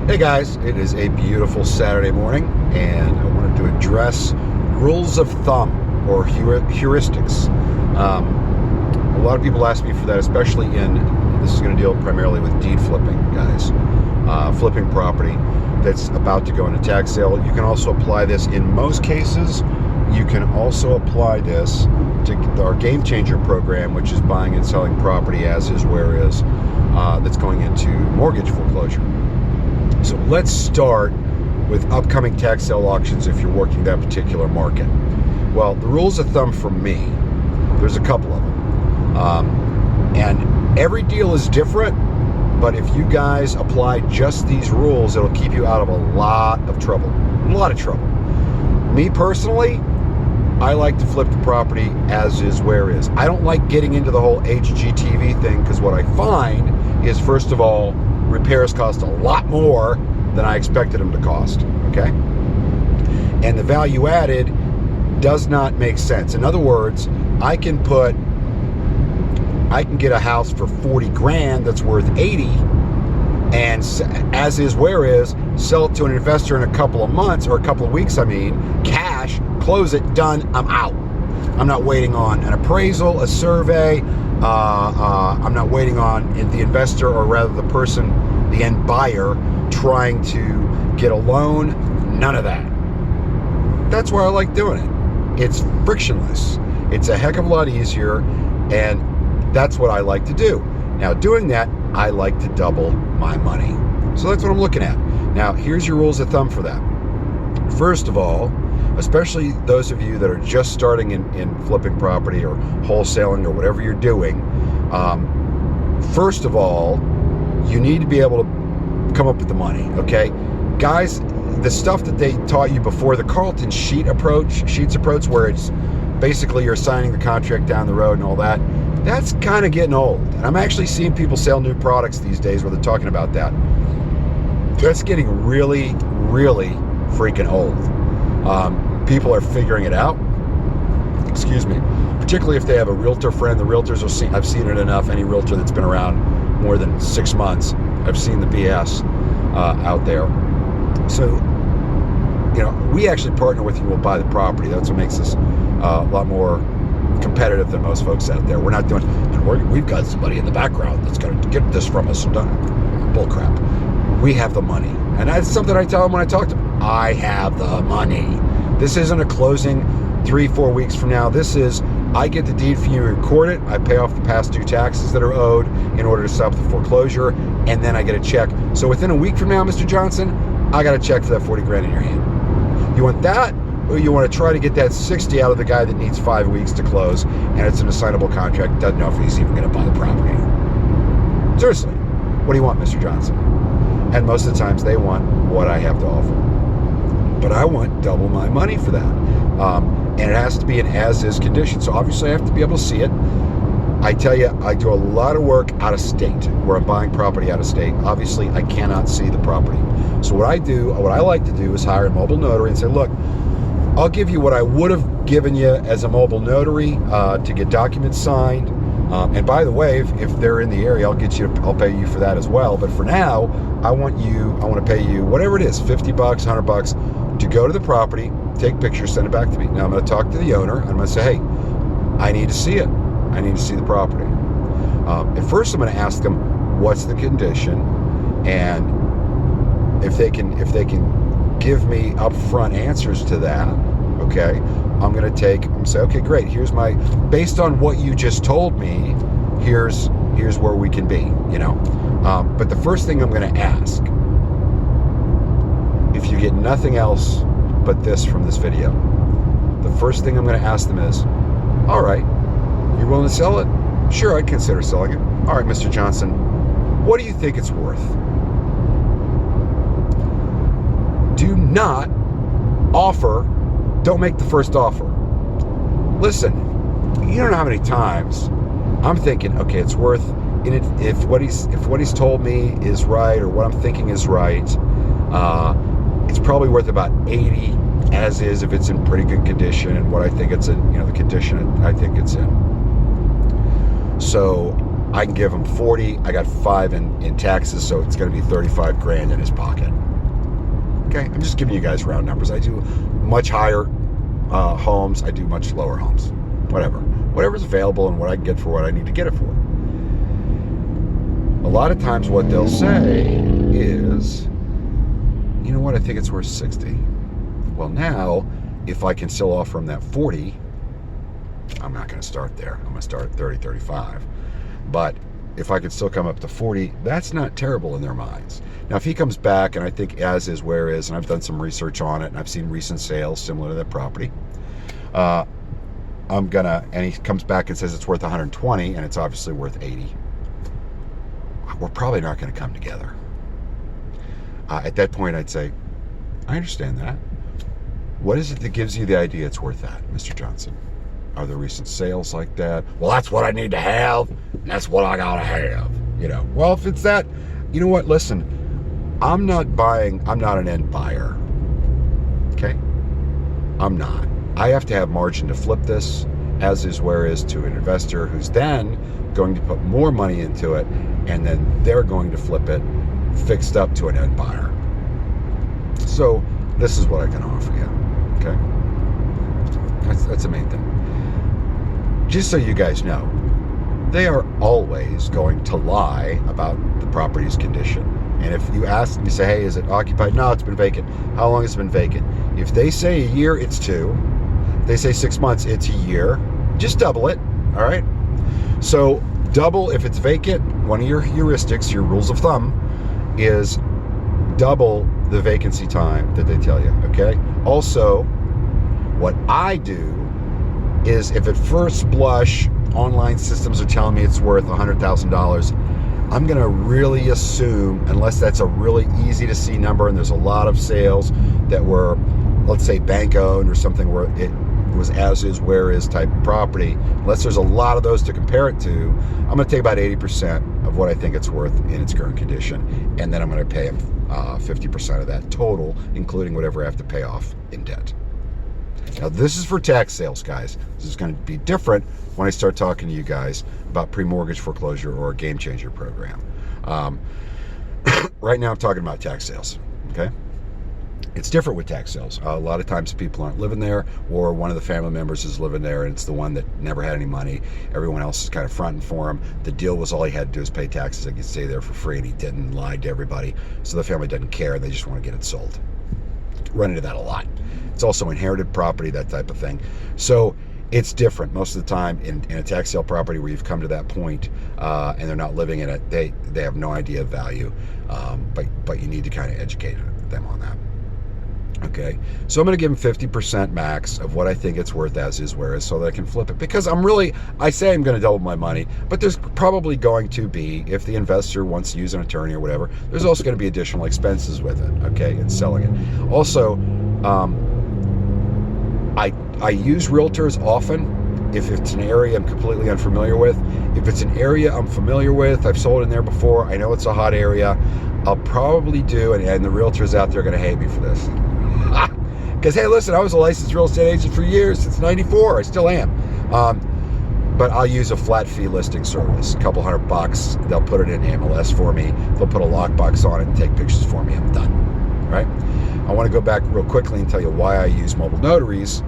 Hey guys, it is a beautiful Saturday morning, and I wanted to address rules of thumb or heuristics. A lot of people ask me for that, especially this is going to deal primarily with deed flipping, guys. Flipping property that's about to go into tax sale. You can also apply this in most cases. You can also apply this to our Game Changer program, which is buying and selling property as is, where is, that's going into mortgage foreclosure. So let's start with upcoming tax sale auctions if you're working that particular market. Well, the rules of thumb for me, there's a couple of them. And every deal is different, but if you guys apply just these rules, it'll keep you out of a lot of trouble. Me personally, I like to flip the property as is, where is. I don't like getting into the whole HGTV thing, because what I find is, first of all, repairs cost a lot more than I expected them to cost, okay? And the value added does not make sense. In other words, I can get a house for 40 grand that's worth 80, and as is, where is, sell it to an investor in a couple of months, or a couple of weeks, cash, close it, done, I'm out. I'm not waiting on an appraisal, a survey. I'm not waiting on the investor, or rather the person, the end buyer, trying to get a loan. None of that. That's why I like doing it. It's frictionless. It's a heck of a lot easier, and that's what I like to do. Now, doing that, I like to double my money. So that's what I'm looking at. Now, here's your rules of thumb for that. First of all, especially those of you that are just starting in flipping property or wholesaling or whatever you're doing, first of all, you need to be able to come up with the money, okay? Guys, the stuff that they taught you before, the Carlton Sheets approach, where it's basically you're signing the contract down the road and all that, that's kind of getting old. And I'm actually seeing people sell new products these days where they're talking about that. That's getting really, really freaking old. People are figuring it out, particularly if they have a realtor friend. The realtors I've seen it enough. Any realtor that's been around more than 6 months, I've seen the BS out there. So, we actually partner with you. We'll buy the property. That's what makes us a lot more competitive than most folks out there. We're not doing, and we've got somebody in the background that's going to get this from us. Bull crap. We have the money. And that's something I tell them when I talk to them. I have the money. This isn't a closing 3-4 weeks from now. This is, I get the deed for you, record it, I pay off the past due taxes that are owed in order to stop the foreclosure, and then I get a check. So within a week from now, Mr. Johnson, I got a check for that 40 grand in your hand. You want that, or you want to try to get that 60 out of the guy that needs 5 weeks to close, and it's an assignable contract, doesn't know if he's even going to buy the property. Seriously, what do you want, Mr. Johnson? And most of the times they want what I have to offer. But I want double my money for that. And it has to be an as-is condition. So obviously I have to be able to see it. I tell you, I do a lot of work out of state, where I'm buying property out of state. Obviously, I cannot see the property. So what I like to do is hire a mobile notary and say, look, I'll give you what I would have given you as a mobile notary to get documents signed. And by the way, if they're in the area, I'll pay you for that as well. But for now, I want to pay you whatever it is, $50, $100, to go to the property, take pictures, send it back to me. Now I'm going to talk to the owner. I'm going to say, hey, I need to see it. I need to see the property. At first, I'm going to ask them what's the condition, and if they can give me upfront answers to that. Okay, I'm going to say, okay, great. Based on what you just told me, here's where we can be, But the first thing I'm going to ask, if you get nothing else but this from this video, the first thing I'm going to ask them is, all right, you're willing to sell it? Sure, I'd consider selling it. All right, Mr. Johnson, what do you think it's worth? Do not offer. Don't make the first offer. Listen, you don't know how many times I'm thinking, okay, it's worth, if what he's told me is right, or what I'm thinking is right, it's probably worth about 80 as is if it's in pretty good condition, and what I think it's in, the condition I think it's in. So I can give him 40. I got 5 in taxes, so it's going to be 35 grand in his pocket. Okay, I'm just giving you guys round numbers. I do much higher homes. I do much lower homes. Whatever's available and what I can get for what I need to get it for. A lot of times what they'll say is, you know what, I think it's worth 60. Well, now, if I can still offer him that 40, I'm not going to start there. I'm going to start at 30, 35. But if I could still come up to 40, that's not terrible in their minds. Now, if he comes back, and I think as is, where is, and I've done some research on it, and I've seen recent sales similar to that property, and he comes back and says it's worth 120, and it's obviously worth 80. We're probably not going to come together. At that point, I'd say, I understand that. What is it that gives you the idea it's worth that, Mr. Johnson? Are there recent sales like that? Well, that's what I need to have, and that's what I gotta have. Well, if it's that, you know what? Listen, I'm not an end buyer. Okay? I'm not. I have to have margin to flip this, as is, where is, to an investor who's then going to put more money into it, and then they're going to flip it fixed up to an end buyer. So this is what I can offer you. Okay? That's the main thing. Just so you guys know, they are always going to lie about the property's condition. And if you ask, you say, hey, is it occupied? No, it's been vacant. How long has it been vacant? If they say a year, it's 2. If they say 6 months, it's a year. Just double it, all right? So double if it's vacant. One of your heuristics, your rules of thumb, is double the vacancy time that they tell you, okay? Also, what I do is, if at first blush online systems are telling me it's worth $100,000, I'm going to really assume, unless that's a really easy to see number and there's a lot of sales that were, let's say, bank owned or something where it was as is, where is type property, unless there's a lot of those to compare it to, I'm going to take about 80% of what I think it's worth in its current condition, and then I'm going to pay him 50% of that total, including whatever I have to pay off in debt. Now, this is for tax sales, guys. This is going to be different when I start talking to you guys about pre-mortgage foreclosure or a game changer program. Right now, I'm talking about tax sales, okay? It's different with tax sales. A lot of times people aren't living there, or one of the family members is living there, and it's the one that never had any money. Everyone else is kind of fronting for him. The deal was all he had to do is pay taxes and he could stay there for free, and he didn't, lied to everybody. So the family doesn't care. They just want to get it sold. Run into that a lot. It's also inherited property, that type of thing. So it's different most of the time in a tax sale property where you've come to that point and they're not living in it. They have no idea of value, but you need to kind of educate them on that. Okay, so I'm going to give them 50% max of what I think it's worth as is, where is, so that I can flip it. Because I say I'm going to double my money, but there's probably going to be, if the investor wants to use an attorney or whatever, there's also going to be additional expenses with it, okay, in selling it. Also, I use realtors often if it's an area I'm completely unfamiliar with. If it's an area I'm familiar with, I've sold in there before, I know it's a hot area, I'll probably do, and the realtors out there are going to hate me for this. Because, hey, listen, I was a licensed real estate agent for years, since '94, I still am. But I'll use a flat fee listing service, a couple $100. They'll put it in MLS for me. They'll put a lockbox on it and take pictures for me. I'm done, right? I want to go back real quickly and tell you why I use mobile notaries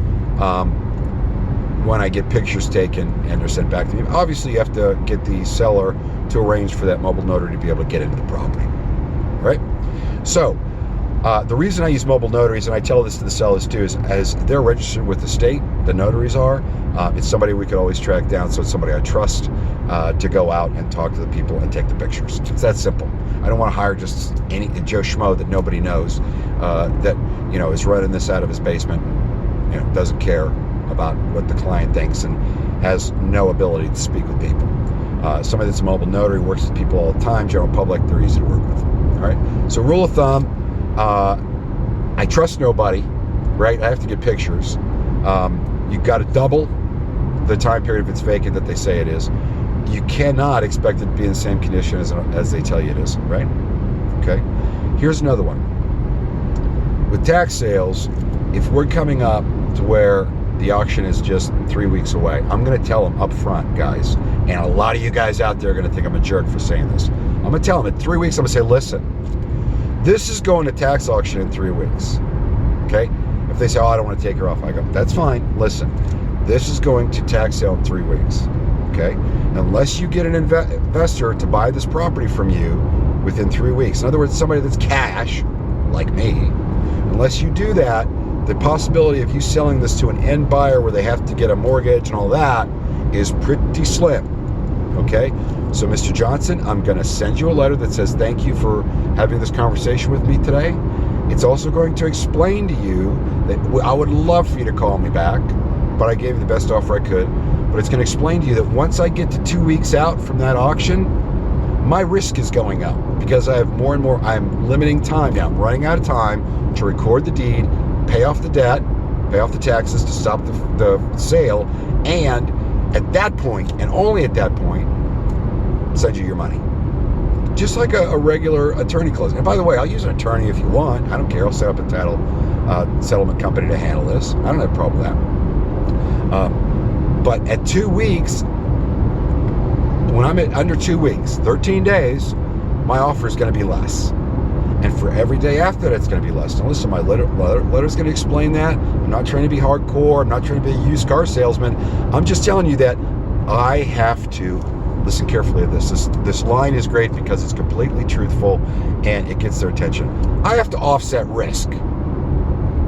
when I get pictures taken and they're sent back to me. Obviously, you have to get the seller to arrange for that mobile notary to be able to get into the property, right? So the reason I use mobile notaries, and I tell this to the sellers too, is as they're registered with the state, the notaries are, it's somebody we could always track down, so it's somebody I trust to go out and talk to the people and take the pictures. It's that simple. I don't want to hire just any Joe Schmo that nobody knows that is running this out of his basement and doesn't care about what the client thinks and has no ability to speak with people. Somebody that's a mobile notary works with people all the time, general public, they're easy to work with. All right. So rule of thumb, I trust nobody, right? I have to get pictures. You've got to double the time period if it's vacant that they say it is. You cannot expect it to be in the same condition as they tell you it is, right? Okay. Here's another one. With tax sales, if we're coming up to where the auction is just 3 weeks away. I'm going to tell them up front, guys. And a lot of you guys out there are going to think I'm a jerk for saying this. I'm going to tell them in 3 weeks, I'm going to say, listen, this is going to tax auction in 3 weeks. Okay? If they say, oh, I don't want to take her off, I go, that's fine. Listen, this is going to tax sale in 3 weeks. Okay? Unless you get an investor to buy this property from you within 3 weeks. In other words, somebody that's cash, like me, unless you do that, the possibility of you selling this to an end buyer where they have to get a mortgage and all that is pretty slim. Okay? So, Mr. Johnson, I'm going to send you a letter that says thank you for having this conversation with me today. It's also going to explain to you that I would love for you to call me back, but I gave you the best offer I could. But it's going to explain to you that once I get to 2 weeks out from that auction, my risk is going up because I have more and more, I'm limiting time now. I'm running out of time to record the deed, pay off the debt, pay off the taxes to stop the sale, and at that point, and only at that point, send you your money. Just like a regular attorney closing. And by the way, I'll use an attorney if you want. I don't care. I'll set up a title settlement company to handle this. I don't have a problem with that. But at 2 weeks, when I'm at under 2 weeks, 13 days, my offer is going to be less. And for every day after that, it's going to be less. Now listen, my letter's going to explain that. I'm not trying to be hardcore. I'm not trying to be a used car salesman. I'm just telling you that I have to listen carefully to this. This line is great because it's completely truthful and it gets their attention. I have to offset risk.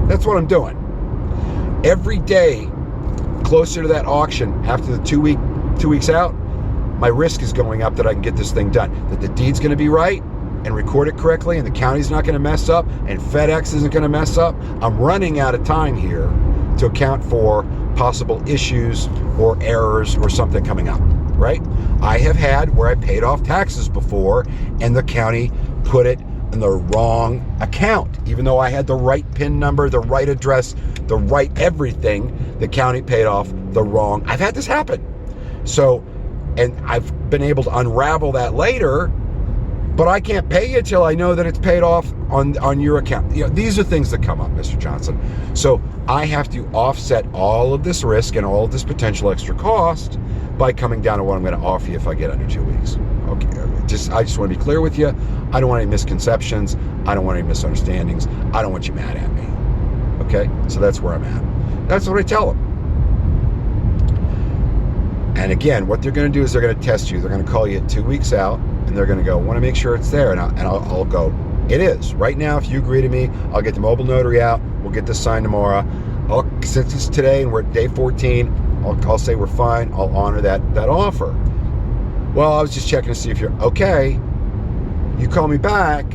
That's what I'm doing. Every day closer to that auction, after the 2 weeks out, my risk is going up that I can get this thing done. That the deed's going to be right and record it correctly, and the county's not going to mess up, and FedEx isn't going to mess up. I'm running out of time here to account for possible issues or errors or something coming up, right? I have had where I paid off taxes before and the county put it in the wrong account. Even though I had the right PIN number, the right address, the right everything, the county paid off the wrong. I've had this happen. So, and I've been able to unravel that later, but I can't pay you till I know that it's paid off on your account. You know, these are things that come up, Mr. Johnson. So I have to offset all of this risk and all of this potential extra cost by coming down to what I'm going to offer you if I get under 2 weeks. Okay, I just want to be clear with you. I don't want any misconceptions. I don't want any misunderstandings. I don't want you mad at me. Okay, so that's where I'm at. That's what I tell them. And again, what they're going to do is they're going to test you. They're going to call you at 2 weeks out, and they're going to go, want to make sure it's there. And I'll go, it is. Right now, if you agree to me, I'll get the mobile notary out. We'll get this signed tomorrow. Since it's today and we're at day 14, I'll say we're fine. I'll honor that offer. Well, I was just checking to see if you're okay. You call me back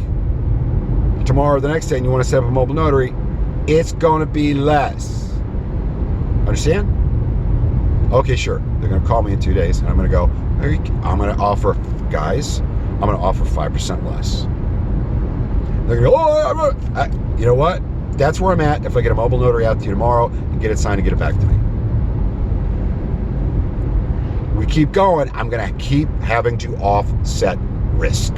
tomorrow or the next day and you want to set up a mobile notary, it's going to be less. Understand? Okay, sure. They're going to call me in 2 days and I'm going to go, I'm going to offer, guys, I'm going to offer 5% less. They're going to go, oh, you know what? That's where I'm at. If I get a mobile notary out to you tomorrow and get it signed and get it back to me. We keep going, I'm going to keep having to offset risk.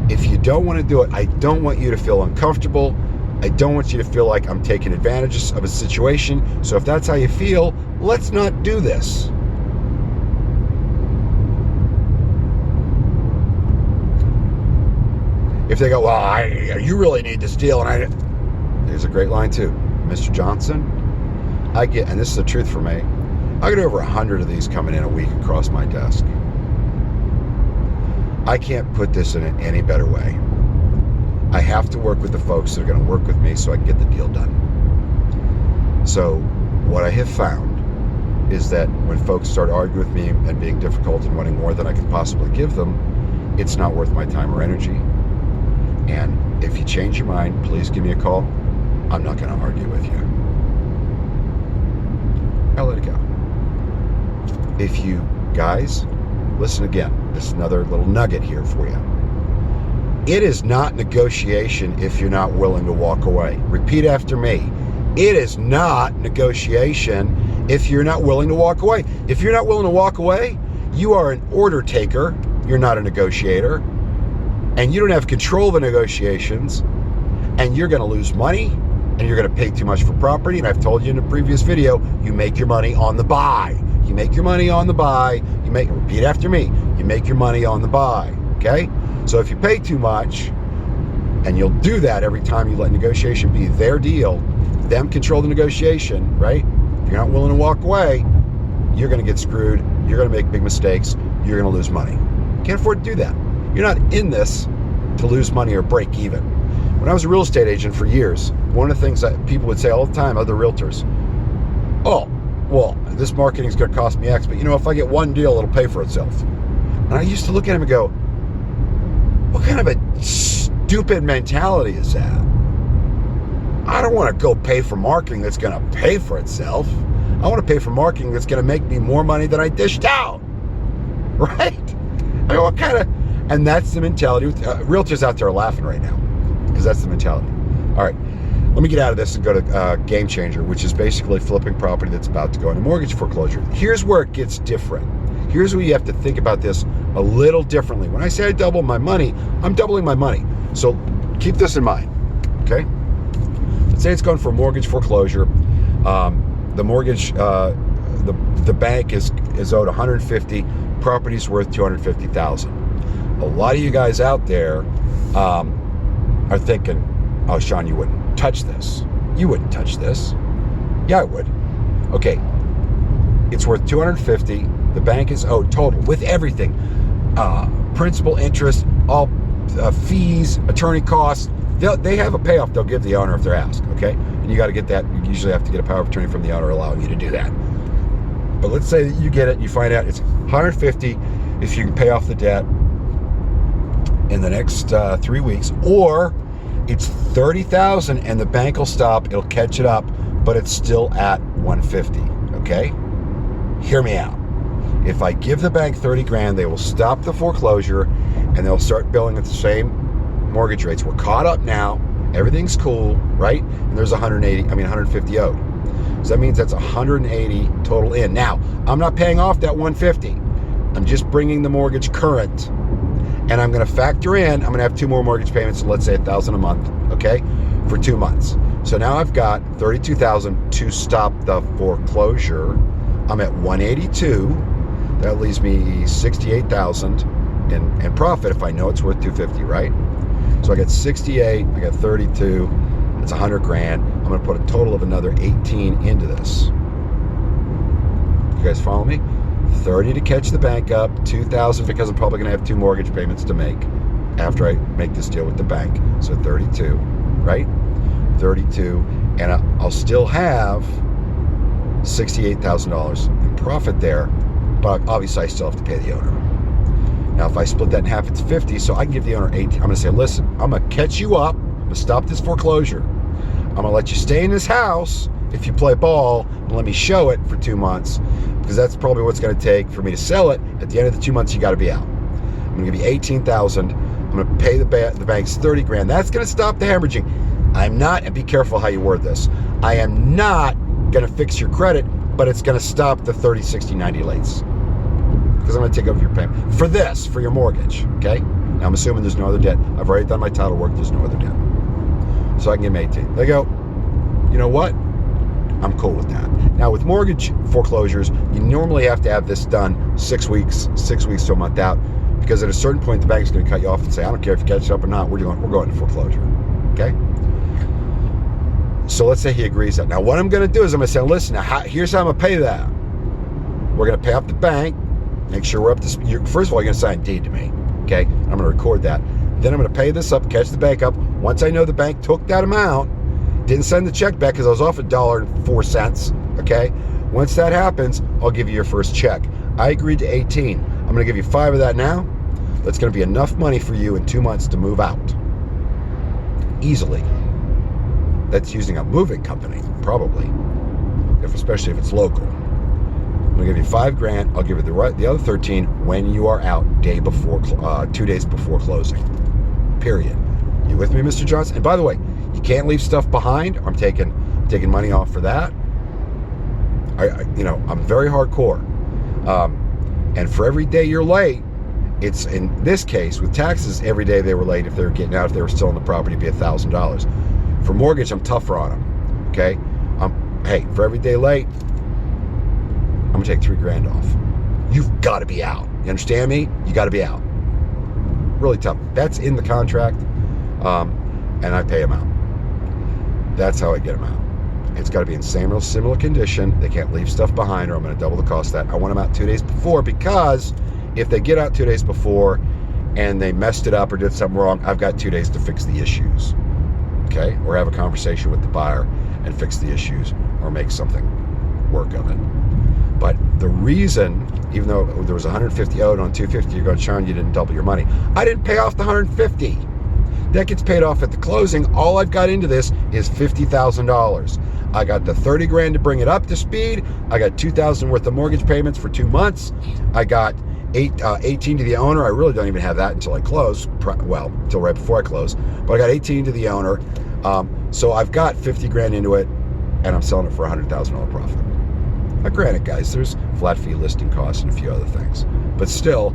If you don't want to do it, I don't want you to feel uncomfortable. I don't want you to feel like I'm taking advantage of a situation. So if that's how you feel, let's not do this. If they go, well, you really need this deal, and there's a great line too. Mr. Johnson, and this is the truth for me, I get over 100 of these coming in a week across my desk. I can't put this in any better way. I have to work with the folks that are going to work with me so I can get the deal done. So what I have found is that when folks start arguing with me and being difficult and wanting more than I can possibly give them, it's not worth my time or energy. And if you change your mind, please give me a call. I'm not going to argue with you. I'll let it go. If you guys, listen again, this is another little nugget here for you. It is not negotiation if you're not willing to walk away. Repeat after me. It is not negotiation if you're not willing to walk away. If you're not willing to walk away, you are an order taker. You're not a negotiator. And you don't have control of the negotiations. And you're going to lose money. and you're going to pay too much for property. And I've told you in a previous video, you make your money on the buy. You make your money on the buy. Repeat after me. You make your money on the buy. Okay? So if you pay too much, and you'll do that every time you let negotiation be their deal, them control the negotiation, right? If you're not willing to walk away, you're going to get screwed. You're going to make big mistakes. You're going to lose money. Can't afford to do that. You're not in this to lose money or break even. When I was a real estate agent for years, one of the things that people would say all the time, other realtors, oh, well, this marketing is going to cost me X, but if I get one deal, it'll pay for itself. And I used to look at him and go, what kind of a stupid mentality is that? I don't want to go pay for marketing that's going to pay for itself. I want to pay for marketing that's going to make me more money than I dished out. Right? I mean, what kind of... And that's the mentality. Realtors out there are laughing right now because that's the mentality. All right. Let me get out of this and go to Game Changer, which is basically flipping property that's about to go into mortgage foreclosure. Here's where it gets different. Here's where you have to think about this a little differently. When I say I double my money, I'm doubling my money. So keep this in mind, okay? Let's say it's going for a mortgage foreclosure. The mortgage, the bank is owed $150,000. Property's worth $250,000. A lot of you guys out there are thinking, "Oh, Sean, you wouldn't touch this. You wouldn't touch this." Yeah, I would. Okay, it's worth $250,000. The bank is owed total with everything, principal, interest, all fees, attorney costs. They have a payoff they'll give the owner if they're asked. Okay, and you got to get that. You usually have to get a power of attorney from the owner allowing you to do that. But let's say that you get it, and you find out it's $150,000 if you can pay off the debt in the next 3 weeks, or it's $30,000 and the bank will stop. It'll catch it up, but it's still at $150,000. Okay, hear me out. If I give the bank $30,000, they will stop the foreclosure and they'll start billing at the same mortgage rates. We're caught up now. Everything's cool, right? And there's $150,000 owed. So that means that's $180,000 total in. Now, I'm not paying off that $150,000. I'm just bringing the mortgage current. And I'm going to factor in, I'm going to have 2 more mortgage payments, let's say $1,000 a month, okay, for 2 months. So now I've got $32,000 to stop the foreclosure. I'm at $182,000. That leaves me $68,000 in profit if I know it's worth $250,000, right? So I got 68, I got 32, it's $100,000. I'm going to put a total of another 18 into this. You guys follow me? 30 to catch the bank up, 2,000 because I'm probably going to have 2 mortgage payments to make after I make this deal with the bank. So 32, right? 32, and I'll still have $68,000 in profit there, but obviously I still have to pay the owner. Now, if I split that in half, it's 50, so I can give the owner 18. I'm going to say, listen, I'm going to catch you up. I'm going to stop this foreclosure. I'm going to let you stay in this house if you play ball and let me show it for 2 months, because that's probably what's going to take for me to sell it. At the end of the 2 months, you got to be out. I'm going to give you $18,000. I'm going to pay the bank's $30,000. That's going to stop the hemorrhaging. I'm not, and be careful how you word this, I am not going to fix your credit, but it's going to stop the 30, 60, 90 lates. Because I'm going to take over your payment. For your mortgage, okay? Now, I'm assuming there's no other debt. I've already done my title work. There's no other debt. So I can give them 18. They go, you know what? I'm cool with that. Now, with mortgage foreclosures, you normally have to have this done 6 weeks to a month out, because at a certain point, the bank's going to cut you off and say, I don't care if you catch up or not, we're going to foreclosure, okay? So let's say he agrees that. Now, what I'm going to do is I'm going to say, listen, now, here's how I'm going to pay that. We're going to pay off the bank, make sure we're up to speed. First of all, you're going to sign a deed to me, okay? I'm going to record that. Then I'm going to pay this up, catch the bank up. Once I know the bank took that amount, didn't send the check back because I was off $1.04, okay? Once that happens, I'll give you your first check. I agreed to 18. I'm going to give you 5 of that now. That's going to be enough money for you in 2 months to move out. Easily. That's using a moving company, probably, especially if it's local. I'm going to give you $5,000. I'll give you the other 13 when you are out 2 days before closing. Period. You with me, Mr. Johnson? And by the way, you can't leave stuff behind. I'm taking money off for that. I'm very hardcore. And for every day you're late, it's, in this case with taxes, every day they were late, if they were getting out, if they were still on the property, it'd be $1,000. For mortgage, I'm tougher on them. Okay? Hey, for every day late, I'm going to take $3,000 off. You've got to be out. You understand me? You got to be out. Really tough. That's in the contract, and I pay them out. That's how I get them out. It's got to be in similar condition. They can't leave stuff behind, or I'm going to double the cost of that. I want them out 2 days before, because if they get out 2 days before and they messed it up or did something wrong, I've got 2 days to fix the issues. Okay? Or have a conversation with the buyer and fix the issues, or make something work of it. But the reason, even though there was 150 owed on 250, you're going, Sean, you didn't double your money. I didn't pay off the 150. That gets paid off at the closing. All I've got into this is $50,000. I got the $30,000 to bring it up to speed. I got $2,000 worth of mortgage payments for 2 months. I got 18 to the owner. I really don't even have that until I close. Well, until right before I close. But I got 18 to the owner. So I've got $50,000 into it, and I'm selling it for $100,000 profit. Now, granted, guys, there's flat fee listing costs and a few other things. But still,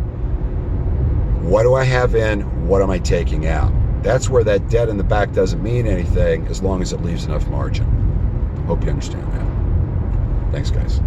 what do I have in? What am I taking out? That's where that debt in the back doesn't mean anything, as long as it leaves enough margin. Hope you understand that. Thanks, guys.